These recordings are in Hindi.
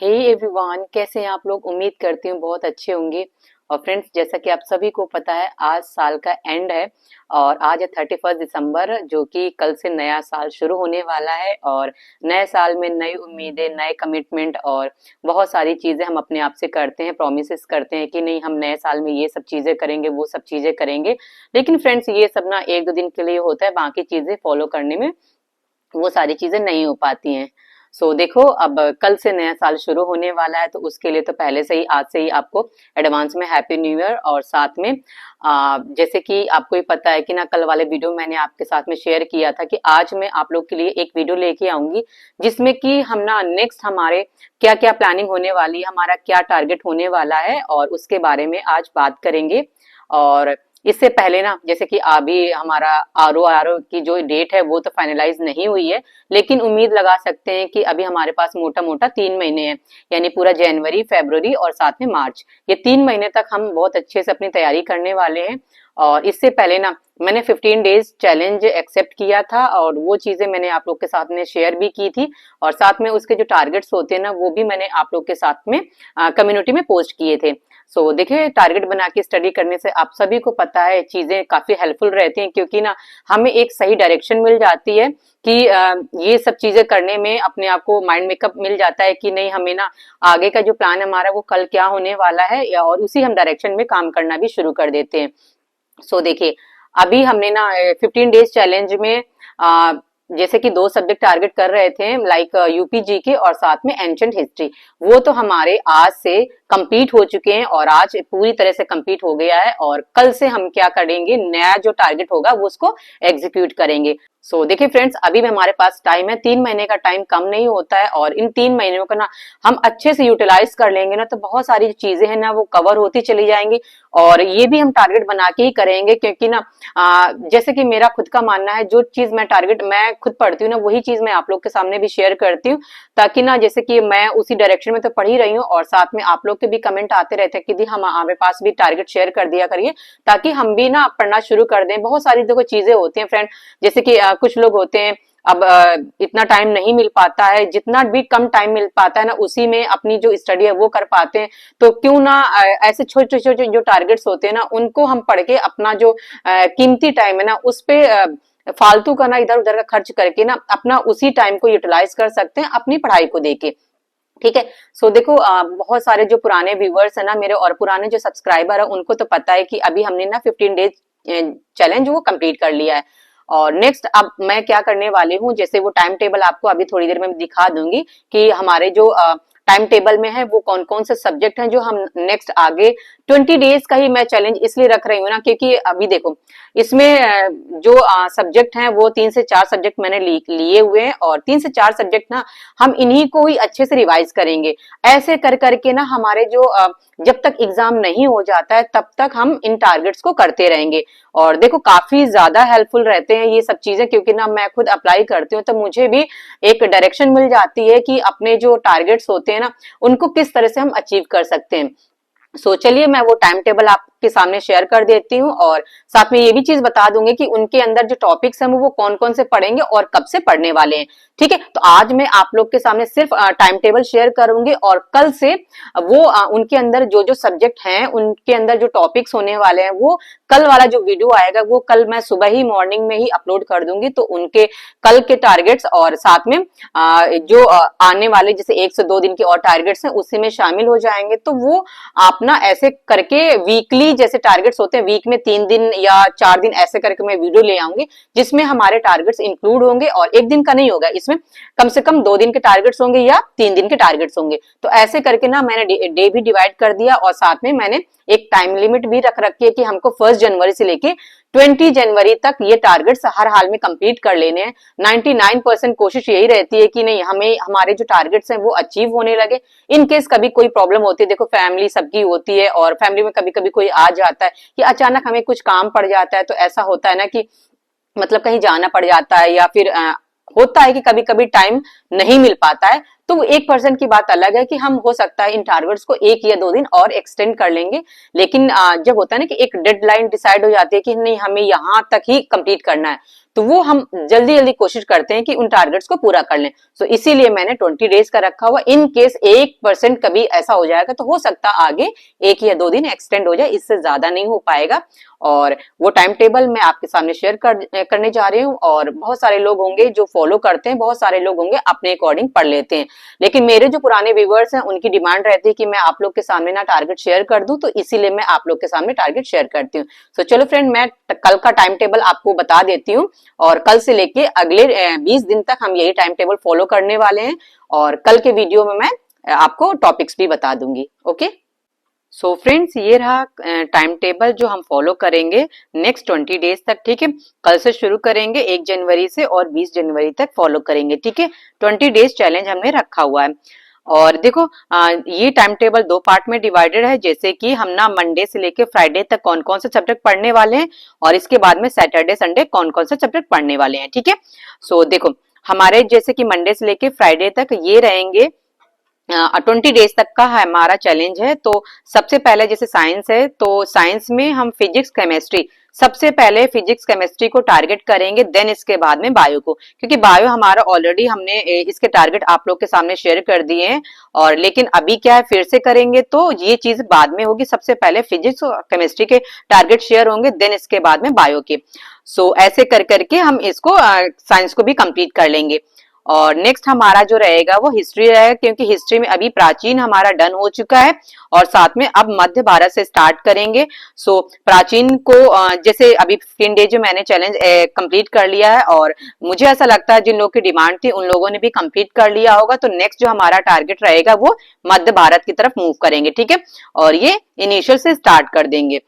हे एवरीवन, कैसे हैं आप लोग। उम्मीद करती हूँ बहुत अच्छे होंगे। और फ्रेंड्स, जैसा कि आप सभी को पता है, आज साल का एंड है और आज है 31 दिसंबर, जो कि कल से नया साल शुरू होने वाला है। और नए साल में नई उम्मीदें, नए कमिटमेंट और बहुत सारी चीजें हम अपने आप से करते हैं, प्रोमिस करते हैं कि नहीं, हम नए साल में ये सब चीजें करेंगे, वो सब चीजें करेंगे। लेकिन फ्रेंड्स, ये सब ना एक दो दिन के लिए होता है, बाकी चीजें फॉलो करने में वो सारी चीजें नहीं हो पाती हैं। देखो, अब कल से नया साल शुरू होने वाला है, तो उसके लिए तो पहले से ही, आज से ही आपको एडवांस में हैप्पी न्यू ईयर। और साथ में जैसे कि आपको ही पता है कि ना, कल वाले वीडियो मैंने आपके साथ में शेयर किया था कि आज मैं आप लोग के लिए एक वीडियो लेके आऊंगी, जिसमें कि हम ना नेक्स्ट हमारे क्या क्या प्लानिंग होने वाली है, हमारा क्या टारगेट होने वाला है, और उसके बारे में आज बात करेंगे। और इससे पहले ना, जैसे कि अभी हमारा आर की जो डेट है वो तो फाइनलाइज नहीं हुई है, लेकिन उम्मीद लगा सकते हैं कि अभी हमारे पास मोटा मोटा 3 महीने हैं, यानी पूरा जनवरी, फरवरी और साथ में मार्च, ये 3 महीने तक हम बहुत अच्छे से अपनी तैयारी करने वाले हैं। और इससे पहले ना, मैंने 15 डेज चैलेंज एक्सेप्ट किया था और वो चीजें मैंने आप लोग के साथ में शेयर भी की थी। और साथ में उसके जो टारगेट्स होते हैं ना, वो भी मैंने आप लोग के साथ में कम्युनिटी में पोस्ट किए थे। देखिए, टारगेट बना के स्टडी करने से आप सभी को पता है चीजें काफी हेल्पफुल रहती हैं, क्योंकि ना हमें एक सही डायरेक्शन मिल जाती है कि ये सब चीजें करने में अपने आप को माइंड मेकअप मिल जाता है कि नहीं, हमें ना आगे का जो प्लान हमारा वो कल क्या होने वाला है, और उसी हम डायरेक्शन में काम करना भी शुरू कर देते हैं। देखिए, अभी हमने ना 15 डेज चैलेंज में जैसे कि 2 सब्जेक्ट टारगेट कर रहे थे, लाइक यूपी जीके और साथ में एंशिएंट हिस्ट्री। वो तो हमारे आज से कंप्लीट हो चुके हैं और आज पूरी तरह से कंप्लीट हो गया है। और कल से हम क्या करेंगे, नया जो टारगेट होगा वो उसको एग्जीक्यूट करेंगे। देखिए फ्रेंड्स, अभी भी हमारे पास टाइम है, 3 महीने का टाइम कम नहीं होता है, और इन 3 महीनों का ना हम अच्छे से यूटिलाइज कर लेंगे ना, तो बहुत सारी चीजें हैं ना वो कवर होती चली जाएंगी। और ये भी हम टारगेट बना के ही करेंगे, क्योंकि ना जैसे कि मेरा खुद का मानना है, जो चीज मैं टारगेट मैं खुद पढ़ती हूँ ना, वही चीज मैं आप लोग के सामने भी शेयर करती हूँ, ताकि ना, जैसे कि मैं उसी डायरेक्शन में तो पढ़ ही रही हूँ, और साथ में आप लोग के भी कमेंट आते रहते हैं कि दी हम हमारे पास भी टारगेट शेयर कर दिया करिए, ताकि हम भी ना पढ़ना शुरू कर दें। बहुत सारी देखो चीजें होती हैं फ्रेंड, जैसे कि कुछ लोग होते हैं, अब इतना टाइम नहीं मिल पाता है, जितना भी कम टाइम मिल पाता है ना, उसी में अपनी जो स्टडी है वो कर पाते हैं। तो क्यों ना ऐसे छोटे छोटे जो टारगेट्स होते हैं ना, उनको हम पढ़ के अपना जो कीमती टाइम है ना, उस पे फालतू का ना इधर उधर का खर्च करके ना अपना उसी टाइम को यूटिलाइज कर सकते हैं अपनी पढ़ाई को देके। ठीक है। देखो, बहुत सारे जो पुराने व्यूवर्स है ना मेरे, और पुराने जो सब्सक्राइबर है, उनको तो पता है कि अभी हमने ना 15 डेज चैलेंज वो कंप्लीट कर लिया है। और नेक्स्ट अब मैं क्या करने वाली हूँ, जैसे वो टाइम टेबल आपको अभी थोड़ी देर में दिखा दूंगी कि हमारे जो टाइम टेबल में है वो कौन कौन से सब्जेक्ट हैं जो हम नेक्स्ट आगे 20 डेज का ही मैं चैलेंज इसलिए रख रही हूँ ना, क्योंकि अभी देखो इसमें जो सब्जेक्ट हैं वो 3 से 4 सब्जेक्ट मैंने लिए हुए हैं, और 3 से 4 सब्जेक्ट ना हम इन्हीं को ही अच्छे से रिवाइज करेंगे। ऐसे कर करके ना हमारे जो जब तक एग्जाम नहीं हो जाता है तब तक हम इन टारगेट्स को करते रहेंगे। और देखो, काफी ज्यादा हेल्पफुल रहते हैं ये सब चीजें, क्योंकि ना मैं खुद अप्लाई करती हूँ, तो मुझे भी एक डायरेक्शन मिल जाती है कि अपने जो टारगेट्स होते हैं ना, उनको किस तरह से हम अचीव कर सकते हैं। चलिए, मैं वो टाइम टेबल आपके सामने शेयर कर देती हूँ, और साथ में ये भी चीज बता दूंगी कि उनके अंदर जो टॉपिक्स हैं वो कौन कौन से पढ़ेंगे और कब से पढ़ने वाले हैं। ठीक है, तो आज मैं आप लोग के सामने सिर्फ टाइम टेबल शेयर करूंगी, और कल से वो उनके अंदर जो जो सब्जेक्ट हैं, उनके अंदर जो टॉपिक्स होने वाले हैं, वो कल वाला जो वीडियो आएगा वो कल मैं सुबह ही मॉर्निंग में ही अपलोड कर दूंगी। तो उनके कल के टारगेट्स और साथ में जो आने वाले जैसे 1 से 2 दिन के और टारगेट्स हैं उसी में शामिल हो जाएंगे। तो वो आप ना ऐसे करके वीकली जैसे टारगेट्स होते हैं, वीक में 3 दिन या 4 दिन ऐसे करके मैं वीडियो ले आऊंगी, जिसमें हमारे टारगेट्स इंक्लूड होंगे। और एक दिन का नहीं होगा, इसमें कम से कम 2 दिन के टारगेट्स होंगे या 3 दिन के टारगेट्स होंगे। तो ऐसे करके ना मैंने डे भी डिवाइड कर दिया, और साथ में मैंने एक टाइम लिमिट भी रख रखी है कि हमको 1 जनवरी से लेके 20 जनवरी तक ये टारगेट्स हर हाल में कंप्लीट कर लेने हैं। 99% कोशिश यही रहती है कि नहीं, हमें हमारे जो टारगेट्स हैं वो अचीव होने लगे। इन केस कभी कोई प्रॉब्लम होती है, देखो फैमिली सबकी होती है, और फैमिली में कभी कभी कोई आ जाता है कि अचानक हमें कुछ काम पड़ जाता है, तो ऐसा होता है ना कि मतलब कहीं जाना पड़ जाता है, या फिर होता है कि कभी कभी टाइम नहीं मिल पाता है। तो 1% की बात अलग है कि हम हो सकता है इन टारगेट्स को 1 या 2 दिन और एक्सटेंड कर लेंगे, लेकिन जब होता है ना कि एक डेडलाइन डिसाइड हो जाती है कि नहीं, हमें यहाँ तक ही कंप्लीट करना है, तो वो हम जल्दी जल्दी कोशिश करते हैं कि उन टारगेट्स को पूरा कर लें। सो इसीलिए मैंने 20 डेज का रखा हुआ। इन केस 1% कभी ऐसा हो जाएगा तो हो सकता आगे 1 या 2 दिन एक्सटेंड हो जाए, इससे ज्यादा नहीं हो पाएगा। और वो टाइम टेबल मैं आपके सामने शेयर करने जा रही हूँ। और बहुत सारे लोग होंगे जो फॉलो करते हैं, बहुत सारे लोग होंगे अपने अकॉर्डिंग पढ़ लेते हैं, लेकिन मेरे जो पुराने व्यूवर्स हैं उनकी डिमांड रहती है कि मैं आप लोग के सामने ना टारगेट शेयर कर दूं, तो इसीलिए मैं आप लोग के सामने टारगेट शेयर करती हूँ। तो चलो फ्रेंड, मैं कल का टाइम टेबल आपको बता देती हूँ, और कल से लेके अगले 20 दिन तक हम यही टाइम टेबल फॉलो करने वाले हैं। और कल के वीडियो में मैं आपको टॉपिक्स भी बता दूंगी। ओके, सो फ्रेंड्स, ये रहा टाइम टेबल जो हम फॉलो करेंगे नेक्स्ट 20 डेज तक। ठीक है, कल से शुरू करेंगे 1 जनवरी से और 20 जनवरी तक फॉलो करेंगे। ठीक है, 20 डेज चैलेंज हमने रखा हुआ है। और देखो ये टाइम टेबल 2 पार्ट में डिवाइडेड है, जैसे कि हम ना मंडे से लेके फ्राइडे तक कौन कौन से सब्जेक्ट पढ़ने वाले हैं, और इसके बाद में सैटरडे संडे कौन कौन से सब्जेक्ट पढ़ने वाले हैं। ठीक है, सो देखो हमारे जैसे कि मंडे से लेके फ्राइडे तक ये रहेंगे 20 डेज तक का हमारा चैलेंज है। तो सबसे पहले जैसे साइंस है, तो साइंस में हम फिजिक्स केमिस्ट्री, सबसे पहले फिजिक्स केमिस्ट्री को टारगेट करेंगे, देन इसके बाद में बायो को, क्योंकि बायो हमारा ऑलरेडी हमने इसके टारगेट आप लोग के सामने शेयर कर दिए हैं। और लेकिन अभी क्या है, फिर से करेंगे तो ये चीज बाद में होगी। सबसे पहले फिजिक्स और केमिस्ट्री के टारगेट शेयर होंगे, देन इसके बाद में बायो के। सो ऐसे कर करके हम इसको साइंस को भी कंप्लीट कर लेंगे। और नेक्स्ट हमारा जो रहेगा वो हिस्ट्री रहेगा, क्योंकि हिस्ट्री में अभी प्राचीन हमारा डन हो चुका है, और साथ में अब मध्य भारत से स्टार्ट करेंगे। सो प्राचीन को जैसे अभी 15 डेज में मैंने चैलेंज कंप्लीट कर लिया है, और मुझे ऐसा लगता है जिन लोगों की डिमांड थी उन लोगों ने भी कंप्लीट कर लिया होगा। तो नेक्स्ट जो हमारा टारगेट रहेगा वो मध्य भारत की तरफ मूव करेंगे। ठीक है, और ये इनिशियल से स्टार्ट कर देंगे।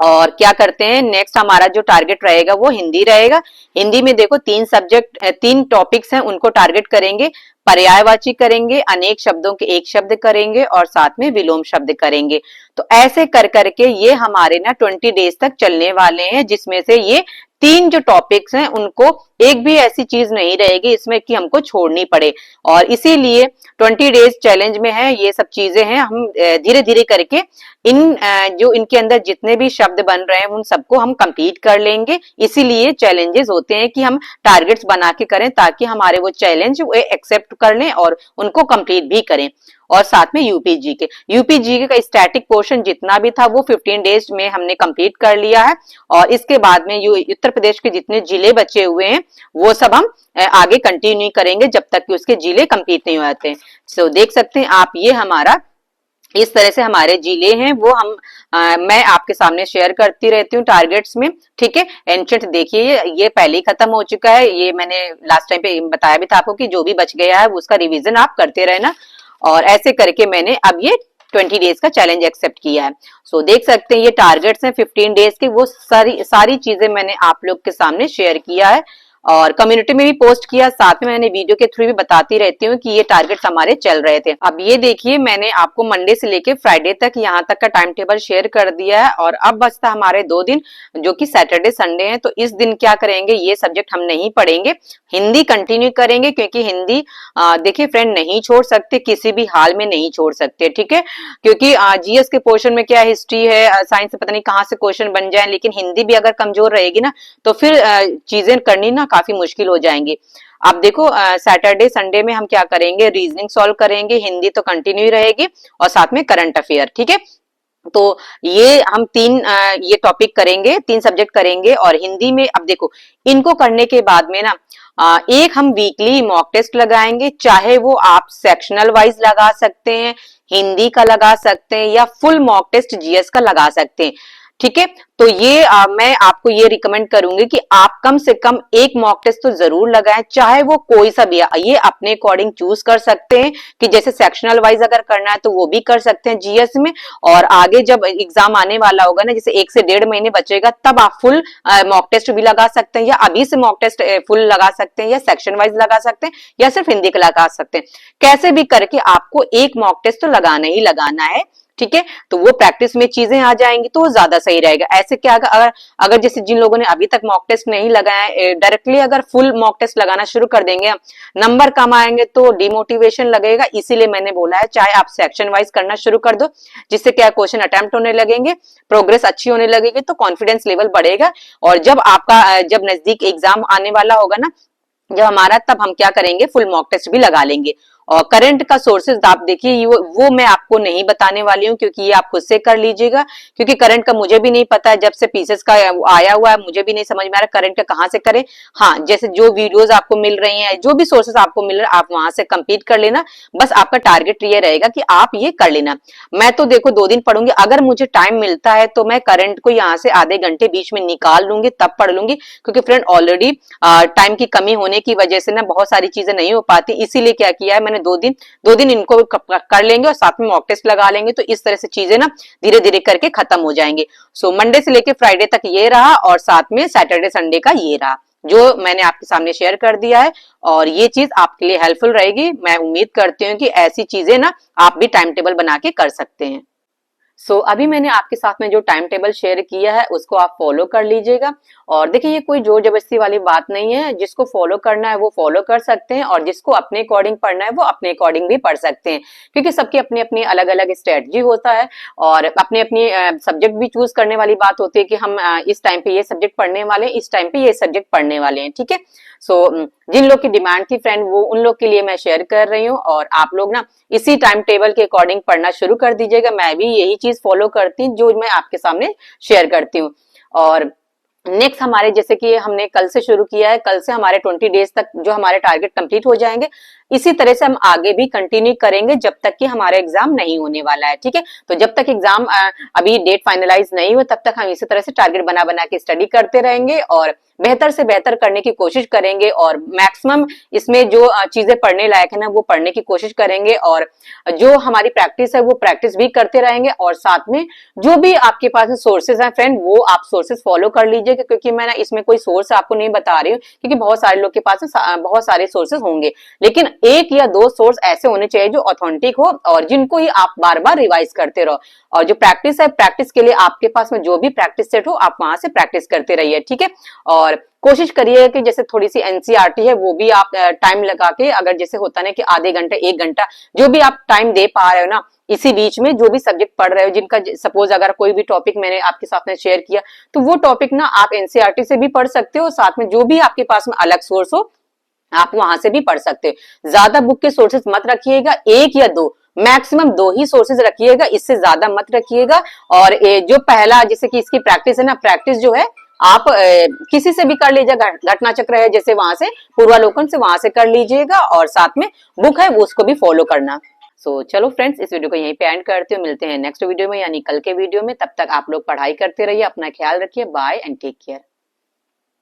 और क्या करते हैं, नेक्स्ट हमारा जो टारगेट रहेगा वो हिंदी रहेगा। हिंदी में देखो 3 सब्जेक्ट 3 टॉपिक्स हैं, उनको टारगेट करेंगे। पर्यायवाची करेंगे, अनेक शब्दों के एक शब्द करेंगे, और साथ में विलोम शब्द करेंगे। तो ऐसे कर करके ये हमारे ना 20 डेज तक चलने वाले हैं, जिसमें से ये 3 जो टॉपिक्स हैं उनको एक भी ऐसी चीज नहीं रहेगी इसमें कि हमको छोड़नी पड़े। और इसीलिए 20 डेज चैलेंज में है ये सब चीजें हैं, हम धीरे धीरे करके इन जो इनके अंदर जितने भी शब्द बन रहे हैं उन सबको हम कंप्लीट कर लेंगे। इसीलिए चैलेंजेस होते हैं कि हम टारगेट्स बना के करें, ताकि हमारे वो चैलेंज वो एक्सेप्ट कर लें और उनको कंप्लीट भी करें। और साथ में यूपीजीके का स्टैटिक पोर्शन जितना भी था वो 15 डेज में हमने कंप्लीट कर लिया है। और इसके बाद में उत्तर प्रदेश के जितने जिले बचे हुए हैं वो सब हम आगे कंटिन्यू करेंगे जब तक कि उसके जिले कंप्लीट नहीं हो जाते। सो देख सकते हैं आप, ये हमारा इस तरह से हमारे जिले हैं वो हम मैं आपके सामने शेयर करती रहती हूँ टारगेट्स में। ठीक है, एंशंट देखिए ये पहले ही खत्म हो चुका है, ये मैंने लास्ट टाइम पे बताया भी था आपको कि जो भी बच गया है उसका रिवीजन आप करते रहना। और ऐसे करके मैंने अब ये 20 डेज का चैलेंज एक्सेप्ट किया है। सो देख सकते हैं ये टारगेट्स हैं 15 डेज के, वो सारी चीजें मैंने आप लोग के सामने शेयर किया है और कम्युनिटी में भी पोस्ट किया, साथ में मैंने वीडियो के थ्रू भी बताती रहती हूँ कि ये टारगेट्स हमारे चल रहे थे। अब ये देखिए मैंने आपको मंडे से लेके फ्राइडे तक यहाँ तक का टाइम टेबल शेयर कर दिया है, और अब बचता हमारे 2 दिन जो कि सैटरडे संडे है। तो इस दिन क्या करेंगे, ये सब्जेक्ट हम नहीं पढ़ेंगे, हिंदी कंटिन्यू करेंगे, क्योंकि हिंदी देखिए फ्रेंड नहीं छोड़ सकते, किसी भी हाल में नहीं छोड़ सकते। ठीक है, क्योंकि जीएस के पोर्शन में क्या हिस्ट्री है, साइंस से पता नहीं कहाँ से क्वेश्चन बन जाए, लेकिन हिंदी भी अगर कमजोर रहेगी ना तो फिर चीजें करनी ना काफी मुश्किल हो जाएंगी। अब देखो सैटरडे संडे में हम क्या करेंगे, रीजनिंग सॉल्व करेंगे, हिंदी तो कंटिन्यू रहेगी, और साथ में करंट अफेयर। ठीक है, तो ये हम 3 ये टॉपिक करेंगे, 3 सब्जेक्ट करेंगे। और हिंदी में अब देखो इनको करने के बाद में ना एक हम वीकली मॉक टेस्ट लगाएंगे, चाहे वो आप सेक्शनल वाइज लगा सकते हैं, हिंदी का लगा सकते हैं, या फुल मॉक टेस्ट जीएस का लगा सकते हैं। ठीक है, तो ये मैं आपको ये रिकमेंड करूंगी कि आप कम से कम एक मॉक टेस्ट तो जरूर लगाएं, चाहे वो कोई सा भी, ये अपने अकॉर्डिंग चूज कर सकते हैं कि जैसे सेक्शनल वाइज अगर करना है तो वो भी कर सकते हैं जीएस में। और आगे जब एग्जाम आने वाला होगा ना, जैसे 1 से 1.5 महीने बचेगा, तब आप फुल मॉक टेस्ट भी लगा सकते हैं, या अभी से मॉक टेस्ट फुल लगा सकते हैं, या सेक्शन वाइज लगा सकते हैं, या सिर्फ हिंदी का लगा सकते हैं। कैसे भी करके आपको एक मॉक टेस्ट तो लगाना ही लगाना है। ठीक है। तो वो प्रैक्टिस में चीजें आ जाएंगी तो वो ज्यादा सही रहेगा। ऐसे क्या अगर अगर जैसे जिन लोगों ने अभी तक मॉक टेस्ट नहीं लगाया है, डायरेक्टली अगर फुल मॉक टेस्ट लगाना शुरू कर देंगे, नंबर कम आएंगे तो डिमोटिवेशन लगेगा। इसीलिए मैंने बोला है चाहे आप सेक्शन वाइज करना शुरू कर दो, जिससे क्या क्वेश्चन अटेम्प्ट होने लगेंगे, प्रोग्रेस अच्छी होने लगेगी, तो कॉन्फिडेंस लेवल बढ़ेगा। और जब नजदीक एग्जाम आने वाला होगा ना जब हमारा, तब हम क्या करेंगे, फुल मॉक टेस्ट भी लगा लेंगे। और करंट का सोर्सेज आप देखिए, वो मैं आपको नहीं बताने वाली हूँ, क्योंकि ये आप खुद से कर लीजिएगा, क्योंकि करंट का मुझे भी नहीं पता है। जब से पीसेस का आया हुआ है मुझे भी नहीं समझ में आ रहा करंट का कहाँ से करें। हाँ, जैसे जो वीडियोस आपको मिल रही हैं, जो भी सोर्सेज आपको मिल रहे हैं, आप वहां से कंप्लीट कर लेना। बस आपका टारगेट ये रहेगा कि आप ये कर लेना। मैं तो देखो 2 दिन पढ़ूंगी, अगर मुझे टाइम मिलता है तो मैं करंट को यहाँ से आधे घंटे बीच में निकाल लूंगी, तब पढ़ लूंगी। क्योंकि फ्रेंड ऑलरेडी टाइम की कमी होने की वजह से ना बहुत सारी चीजें नहीं हो पाती, इसीलिए क्या किया है मैंने 2 दिन इनको कर लेंगे और साथ में मॉक टेस्ट लगा लेंगे। तो इस तरह से चीजें ना धीरे धीरे करके खत्म हो जाएंगे। सो मंडे से लेके फ्राइडे तक ये रहा, और साथ में सैटरडे संडे का ये रहा जो मैंने आपके सामने शेयर कर दिया है। और ये चीज आपके लिए हेल्पफुल रहेगी। मैं उम्मीद करती हूँ कि ऐसी चीजें ना आप भी टाइम टेबल बना के कर सकते हैं। अभी मैंने आपके साथ में जो टाइम टेबल शेयर किया है उसको आप फॉलो कर लीजिएगा। और देखिए ये कोई जोर जबरदस्ती वाली बात नहीं है, जिसको फॉलो करना है वो फॉलो कर सकते हैं, और जिसको अपने अकॉर्डिंग पढ़ना है वो अपने अकॉर्डिंग भी पढ़ सकते हैं। क्योंकि सबकी अपनी अपनी अलग अलग स्ट्रेटजी होता है, और अपने अपनी सब्जेक्ट भी चूज करने वाली बात होती है कि हम इस टाइम पे ये सब्जेक्ट पढ़ने वाले हैं, इस टाइम पे ये सब्जेक्ट पढ़ने वाले हैं। ठीक है। जिन लोग की डिमांड थी फ्रेंड, वो उन लोग के लिए मैं शेयर कर रही हूँ, और आप लोग ना इसी टाइम टेबल के अकॉर्डिंग पढ़ना शुरू कर दीजिएगा। मैं भी यही चीज फॉलो करती हूँ जो मैं आपके सामने शेयर करती हूँ। और नेक्स्ट हमारे, जैसे कि हमने कल से शुरू किया है, कल से हमारे 20 डेज तक जो हमारे टारगेट कंप्लीट हो जाएंगे। इसी तरह से हम आगे भी कंटिन्यू करेंगे जब तक कि हमारा एग्जाम नहीं होने वाला है। ठीक है। तो जब तक एग्जाम अभी डेट फाइनलाइज नहीं हुआ तब तक हम इसी तरह से टारगेट बना बना के स्टडी करते रहेंगे, और बेहतर से बेहतर करने की कोशिश करेंगे, और मैक्सिमम इसमें जो चीजें पढ़ने लायक है ना वो पढ़ने की कोशिश करेंगे। और जो हमारी प्रैक्टिस है वो प्रैक्टिस भी करते रहेंगे। और साथ में जो भी आपके पास सोर्सेज हैं फ्रेंड, वो आप सोर्सेज फॉलो कर लीजिएगा, क्योंकि मैं ना इसमें कोई सोर्स आपको नहीं बता रही हूँ, क्योंकि बहुत सारे लोग के पास बहुत सारे सोर्सेज होंगे, लेकिन 1 या 2 सोर्स ऐसे होने चाहिए जो ऑथेंटिक हो और जिनको ही आप बार बार रिवाइज करते रहो। और जो प्रैक्टिस है, प्रैक्टिस के लिए आपके पास में जो भी प्रैक्टिस सेट हो आप वहां से प्रैक्टिस करते रहिए। ठीक है। और कोशिश करिए कि जैसे थोड़ी सी एनसीईआरटी है वो भी आप टाइम लगा के, अगर जैसे होता है कि आधे घंटे 1 घंटा जो भी आप टाइम दे पा रहे हो ना, इसी बीच में जो भी सब्जेक्ट पढ़ रहे हो, जिनका सपोज अगर कोई भी टॉपिक मैंने आपके साथ में शेयर किया, तो वो टॉपिक ना आप एनसीईआरटी से भी पढ़ सकते हो, साथ में जो भी आपके पास में अलग सोर्स हो आप वहां से भी पढ़ सकते हो। ज्यादा बुक के सोर्सेज मत रखिएगा, 1 या 2, मैक्सिमम 2 ही सोर्सेज रखिएगा, इससे ज्यादा मत रखिएगा। और जो पहला, जैसे कि इसकी प्रैक्टिस है ना, प्रैक्टिस जो है आप किसी से भी कर लीजिएगा, घटना चक्र है जैसे वहां से, पूर्वालोकन से वहां से कर लीजिएगा, और साथ में बुक है वो उसको भी फॉलो करना। चलो फ्रेंड्स, इस वीडियो को यहीं पे एंड करते हो, मिलते हैं नेक्स्ट वीडियो में यानी कल के वीडियो में। तब तक आप लोग पढ़ाई करते रहिए, अपना ख्याल रखिए, बाय एंड टेक केयर।